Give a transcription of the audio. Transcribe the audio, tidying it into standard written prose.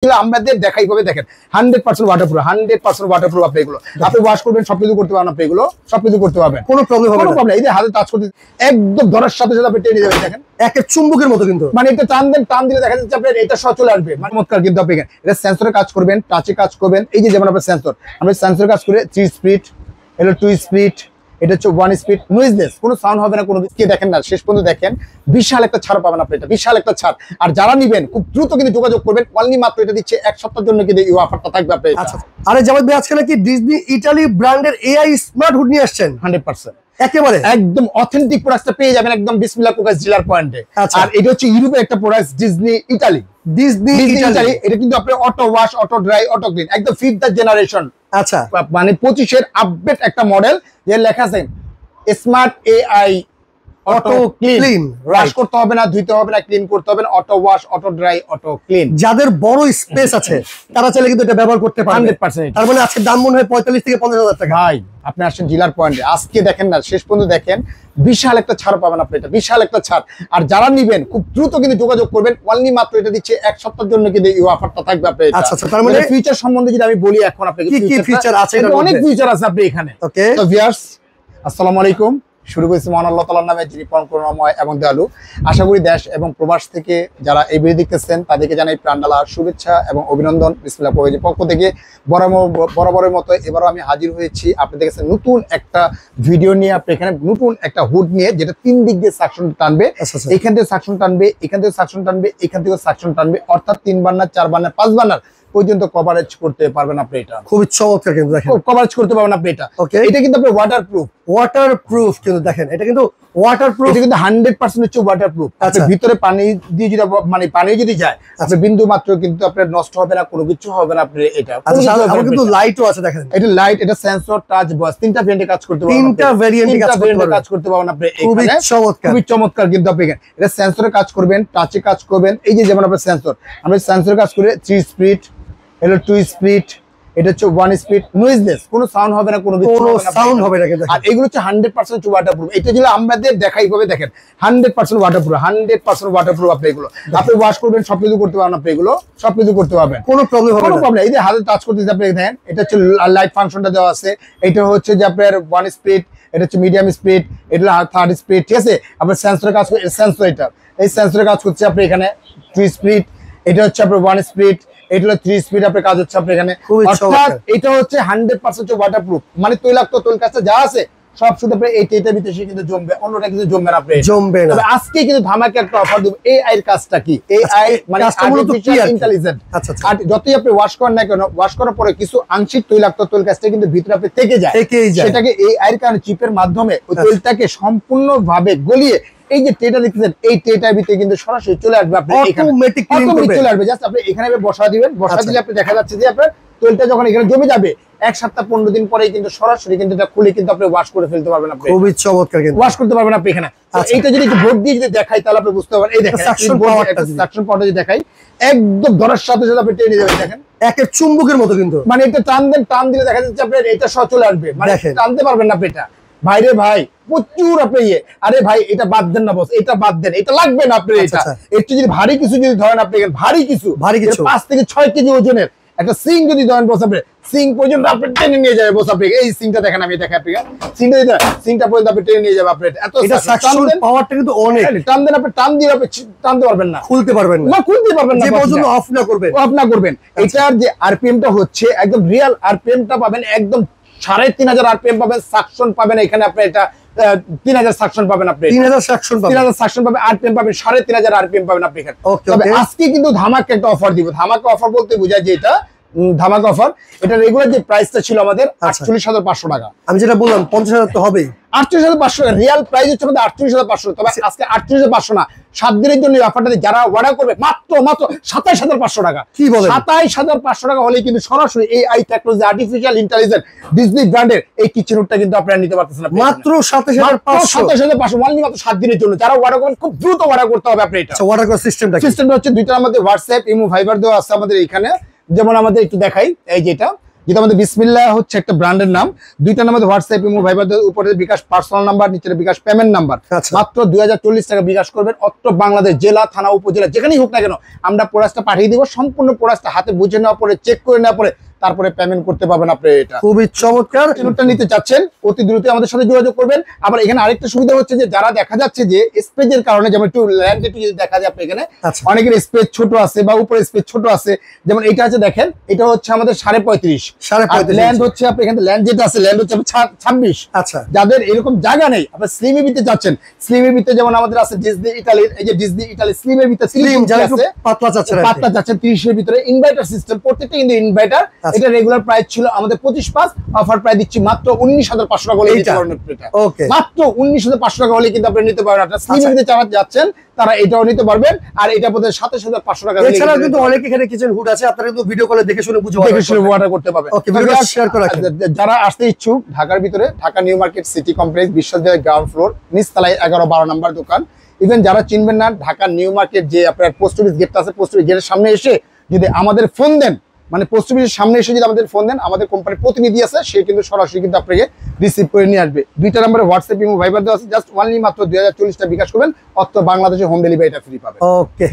যেগুলো আমাদের দেখাই ভাবে দেখেন 100% ওয়াটারপ্রুফ 100% ওয়াটারপ্রুফ। আপনি এগুলো আপনি ওয়াশ করবেন সবকিছু করতে পারবেন, আপনি এগুলো সবকিছু করতে পারবেন, কোনো প্রবলেম হবে না। এই যে হাতে টাচ করতে একদম ধরার সাথে সাথে আপনি টেনে যাবেন, দেখেন একের চুম্বকের মতো কিন্তু, মানে এটা টান দিলে দেখা যাচ্ছে আপনার এটা সহ চলে আসবে। মানে চমৎকার কিন্তু আপনি এটা সেন্সরে কাজ করবেন, টাচে কাজ করবেন। এই যে যেমন আপনার সেন্সর, আমরা সেন্সরে কাজ করে 3 স্পিড, এটা 2 স্পিড, এটা হচ্ছে 1 স্পিড, নয়েজলেস, কোনো সাউন্ড হবে না, কোনো কিছু দেখেন না, শেষ পর্যন্ত দেখেন বিশাল একটা ছাড় পাবেন আপনি, এটা বিশাল একটা ছাড়। আর যারা নিবেন খুব দ্রুত কিন্তু যোগাযোগ করবেন, অনলি মাত্র এটা দিচ্ছে 1 সপ্তাহের জন্য কিন্তু এই অফারটা থাকবে আপনার। আচ্ছা, আরে জামাত ভাই আজকে নাকি ডিজনি ইতালি ব্র্যান্ডের এআই স্মার্ট হুড নিয়ে আসছেন 100%, একেবারে একদম অথেন্টিক প্রোডাক্টটা পেয়ে যাবেন একদম বিসমিল্লাহ কোকাস ডিলার পয়েন্টে। আর এটা হচ্ছে ইউরোপের একটা product, Disney Italy, Disney Italy. এটা কিন্তু আপনি auto wash, auto dry, auto clean, একদম 5th জেনারেশন। আচ্ছা, মানে 25 এর আপডেট একটা মডেল, যে লেখা আছে smart AI auto clean. Wash করতে হবে না, ধুইতে হবে না, ক্লিন করতে হবে না, auto wash, auto dry, auto clean. যাদের বড় স্পেস আছে তারা চাইলে কিন্তু এটা ব্যবহার করতে পারবে 100%। তার মানে আজকে দাম মনে হয় 45 থেকে 50,000 টাকা। ভাই আপনি আসেন ডিলার পয়েন্টে, আজকে দেখেন না, শেষ পর্যন্ত দেখেন বিশাল একটা ছাড় পাবেন আপনি, এটা বিশাল একটা ছাড়। আর যারা নিবেন খুব দ্রুত কিন্তু যোগাযোগ করবেন, অনলি মাত্র এটা দিচ্ছে 1 সপ্তাহের জন্য কিন্তু এই অফারটা থাকবে আপনার। আচ্ছা আচ্ছা, তার মানে ফিচার সম্বন্ধে যদি আমি বলি এখন আপনাকে, কি ফিচার আছে? অনেক ফিচার আছে আপনি এখানে। ওকে, তো ভিউয়ার্স আসসালামু আলাইকুম, শুরু করেছি মহান আল্লাহ তাআলার নামে, যিনি পরম করুণাময় এবং দয়ালু। আশা করি দেশ এবং প্রবাস থেকে যারা এই ভিডিও দেখতেছেন তাদেরকে জানাই প্রাণঢালা শুভেচ্ছা এবং অভিনন্দন বিসমিল্লাহ প্রভুর পক্ষ থেকে। বরাবরের মতো এবারও আমি হাজির হয়েছি আপনাদের কাছে নতুন একটা ভিডিও নিয়ে। আপনি এখানে নতুন একটা হুড নিয়ে, যেটা 3 দিক দিয়ে সাকশন টানবে, এখান থেকে সাকশন টানবে, এখান থেকে সাকশন টানবে, এখান থেকে সাকশন টানবে, অর্থাৎ 3 বার্নার, 4 বার্নার, 5 বার্নার পর্যন্ত কভারেজ করতে পারবেন আপনি। এটা খুবই চমৎকার কিন্তু দেখেন, কভারেজ করতে পারবেন আপনি এটা। ওকে, এটা কিন্তু আপনি ওয়াটারপ্রুফ কিন্তু দেখেন, এটা কিন্তু ওয়াটারপ্রুফ, এটা কিন্তু 100% হচ্ছে ওয়াটারপ্রুফ। আপনি ভিতরে পানি দিয়ে যদি মানে পানি যদি যায় আপনি বিন্দু মাত্র কিন্তু আপনার নষ্ট হবে না, কোনো কিছু হবে না আপনি। এটা আর কিন্তু লাইটও আছে দেখেন, এটা লাইট, এটা সেন্সর, টাচ, ভয়েস, 3টা ভেরিয়েন্টে কাজ করতে পারবেন, 3টা ভেরিয়েন্টে কাজ করতে পারবেন আপনি। খুবই চমৎকার, খুবই চমৎকার কিন্তু আপনি এটা সেন্সরে কাজ করবেন, টাচে কাজ করবেন। এই যে যেমন আপনার সেন্সর, আমরা সেন্সরে কাজ করে 3 স্পিড, এটা 2 স্পিড, এটা হচ্ছে 1 স্পিড, নয়েজলেস, কোনো সাউন্ড হবে না, কোনো সাউন্ড হবে না। আর এগুলো হচ্ছে 100% ওয়াটারপ্রুফ। এটা যেগুলো আমাদের দেখাই ভাবে দেখেন 100% ওয়াটারপ্রুফ, 100% ওয়াটারপ্রুফ। আপনি এগুলো আপনি ওয়াশ করবেন সবকিছু করতে পারবেন, আপনি এগুলো সবকিছু করতে পারবেন, কোনো প্রবলেম হবে না। এই যে হাতে টাচ করতে আপনি দেখেন, এটা হচ্ছে লাইট ফাংশনটা দেওয়া আছে। এটা হচ্ছে যে আপনার 1 স্পিড, এটা হচ্ছে মিডিয়াম স্পিড, এটা 3rd স্পিড, ঠিক আছে। আপনার সেন্সরে কাজ করে, সেন্সর এটা, এই সেন্সরে কাজ করছে আপনি এখানে 2 স্পিড, এটা হচ্ছে আপনার 1 স্পিড, এটা হলো 3 স্পিড আপনার কাজ হচ্ছে আপনি এখানে। অর্থাৎ এটা হচ্ছে 100% ওয়াটারপ্রুফ, মানে তৈলাক্ত তৈল কাজটা যা আছে সব শুধু আপনি এইটার ভিতরে কিন্তু জমবে, অন্যটা কিন্তু জমবে না আপনি, জমবে না। তবে আজকে কিন্তু ধামাকে একটা অফার দেব। এআই এর কাজটা কি? এআই মানে আর্টিফিশিয়াল ইন্টেলিজেন্স। আর যতই আপনি ওয়াশ করেন না কেন, ওয়াশ করার পরে কিছু আংশিক তৈলাক্ত তৈল কাজটা কিন্তু ভিতরে আপনি থেকে যায়, সেটাকে এআই এর কারণে চিপের মাধ্যমে ওই তৈলটাকে সম্পূর্ণভাবে গলিয়ে এই যে টেটা দেখতেছেন, এই টেটার ভিতরে কিন্তু সরাসরি চলে আসবে, আপনি অটোমেটিক চলে আসবে। জাস্ট আপনি এখানে বসা দিবেন, বসা দিলে আপনি দেখা যাচ্ছে যে আপনার তৈলটা যখন এখানে জমে যাবে 1 সপ্তাহ 15 দিন পরেই কিন্তু সরাসরি কিন্তু এটা খুলে কিন্তু আপনি ওয়াশ করে ফেলতে পারবেন, আপনি খুবই চমৎকার কিন্তু ওয়াশ করতে পারবেন আপনি এখানে। এইটা যদি একটু ভোট দিয়ে যদি দেখাই তাহলে আপনি বুঝতে পারবেন। এই দেখেন সাকশন পাওয়ারটা যদি দেখাই, একদম ধরার সাথে সাথে আপনি টেনে যাবেন, দেখেন একের চুম্বকের মতো কিন্তু, মানে এটা টান দিলে দেখা যাচ্ছে আপনার এটা সহ চলে আসবে, মানে টানতে পারবেন না আপনি এটা। ভাইরে ভাই প্রচুর আপনি আরে ভাই এটা বাদ দেন না বস, এটা বাদ দেন, এটা লাগবে না আপনার। এটা একটু যদি ভারী কিছু যদি ধরেন আপনি, ভারী কিছু 5 থেকে 6 কেজি ওজনের একটা সিং যদি ধরেন বস, আপনি সিং পর্যন্ত আপনি টেনে নিয়ে যাবে বস। আপনি এই সিংটা দেখেন, আমি দেখাই আপনি সিংটা পর্যন্ত আপনি টেনে নিয়ে যাবে। আপনি এত সাকশন পাওয়ারটা কিন্তু অনেক, টান দেন আপনি, টান দিয়ে আপনি টানতে পারবেন না, খুলতে পারবেন না, খুলতে পারবেন না, যে পর্যন্ত অফ না করবেন। এটার যে আরপিএমটা হচ্ছে একদম রিয়েল আরপিএমটা পাবেন, একদম 3500 আরপিএম পাবেন, সাকশন পাবেন এখানে আপনি। এটা 3000 সাকশন পাবেন আপনি, 3000 সাকশন পাবেন, আরপিএম পাবেন 3500 আরপিএম পাবেন আপনি এখানে। তবে আজকে কিন্তু ধামাকা একটা অফার দিব। ধামাকা অফার বলতে বোঝায় যে এটা ধামাকা অফার। এটা রেগুলার যে প্রাইসটা ছিল আমাদের 48,500 টাকা, আমি যেটা বললাম 50,000 তো হবেই, 38,500 টাকা রিয়াল প্রাইস হচ্ছে আমাদের 38,500। তবে আজকে 38,500 না, 7 দিনের জন্য অফারটা যারা অর্ডার করবে মাত্র 27,500 টাকা। কি বলেন? 27,500 টাকা হলেই কিন্তু সরাসরি AI technology artificial intelligence Disney ব্র্যান্ডের এই কিচেনটা কিন্তু আপনারা নিতে পারতেছেন মাত্র 27,500 অনলি মাত্র 7 দিনের জন্য। যারা অর্ডার করবেন খুব দ্রুত অর্ডার করতে হবে আপনি। এটা অর্ডার করার সিস্টেমটা হচ্ছে দুইটার মধ্যে হোয়াটসঅ্যাপ ইমো ভাইবার দেওয়া আছে আমাদের এখানে। যেমন আমাদের একটু দেখাই, এই যেটা যেটা আমাদের বিসমিল্লাহ হচ্ছে একটা ব্র্যান্ডের নাম। দুইটা নাম্বার হোয়াটসঅ্যাপ ইমো ভাইবার, উপরে বিকাশ পার্সোনাল নাম্বার, নিচে বিকাশ পেমেন্ট নাম্বার। আচ্ছা। মাত্র 2040 টাকা বিকাশ করবেন। অত্র বাংলাদেশ জেলা, থানা, উপজেলা যেখানেই হোক না কেন আমরা প্রোডাক্টটা পাঠিয়ে দিব। সম্পূর্ণ প্রোডাক্টটা হাতে বুঝে নেওয়ার পরে, চেক করে নেওয়ার পরে তারপরে পেমেন্ট করতে পারবেন আপনি। এটা খুবই চমৎকার। নোটটা নিতে চাচ্ছেন অতি দ্রুত আমাদের সাথে যোগাযোগ করবেন। আবার এখানে আরেকটা সুবিধা হচ্ছে যে যারা দেখা যাচ্ছে যে স্পেসের কারণে, যেমন একটু ল্যান্ড একটু যদি দেখা যায় আপনি এখানে আচ্ছা। অনেকের স্পেস ছোট আছে বা উপরে স্পেস ছোট আছে, যেমন এটা আছে দেখেন, এটা হচ্ছে আমাদের 35.5, 35.5 ল্যান্ড হচ্ছে আপনি এখানে ল্যান্ড যেটা আছে ল্যান্ড হচ্ছে 26। আচ্ছা। যাদের এরকম জায়গা নেই, আপনার স্লিমের ভিতরে যাচ্ছেন, স্লিমের ভিতরে যেমন আমাদের আছে ডিজনি ইতালির, এই যে ডিজনি ইতালি স্লিমের ভিতরে স্লিম যারা একটু আছে, পাতলা চাচ্ছেন আর কি। পাতলা যাচ্ছেন 30 এর ভিতরে, ইনভার্টার সিস্টেম প্রত্যেকটা কিন্তু ইনভার্টার। আচ্ছা। এটা রেগুলার প্রাইস ছিল আমাদের 25,500, অফার প্রাইস দিচ্ছি মাত্র 19,500 টাকা হলে নিতে পারবেন এটা। ওকে। মাত্র 19,500 টাকা হলে কিন্তু আপনি নিতে পারবেন। আপনারা স্লিমের ভিতরে যারা যাচ্ছেন তারা এটাও নিতে পারবেন, আর এটা পড়বে 27,500 টাকা। এছাড়া কিন্তু অনেক এখানে কিচেন হুড আছে, আপনারা কিন্তু ভিডিও কলে দেখে শুনে বুঝে অর্ডার করতে পারবেন। ওকে, ভিডিওটা শেয়ার করে রাখেন। যারা আসতে ইচ্ছুক ঢাকার ভিতরে, Dhaka new market city complex বিশ্ববিদ্যালয় গ্রাউন্ড ফ্লোর নিচতলায় 11-12 নম্বর দোকান। ইভেন যারা চিনবেন না, ঢাকা নিউ মার্কেট যে আপনার পোস্ট অফিস গেটটা আছে, পোস্ট অফিস গেটের সামনে এসে যদি আমাদের ফোন দেন, মানে পোস্ট অফিসের সামনে এসে যদি আমাদের ফোন দেন, আমাদের কোম্পানির প্রতিনিধি আছে, সে কিন্তু সরাসরি কিন্তু আপনাকে রিসিভ করে নিয়ে আসবে। দুইটা নম্বরে হোয়াটসঅ্যাপ ইমো ভাইবার দেওয়া আছে, জাস্ট অনলি মাত্র 2040 টাকা বিকাশ করবেন। অত বাংলাদেশে হোম ডেলিভারিটা ফ্রি পাবেন। ওকে।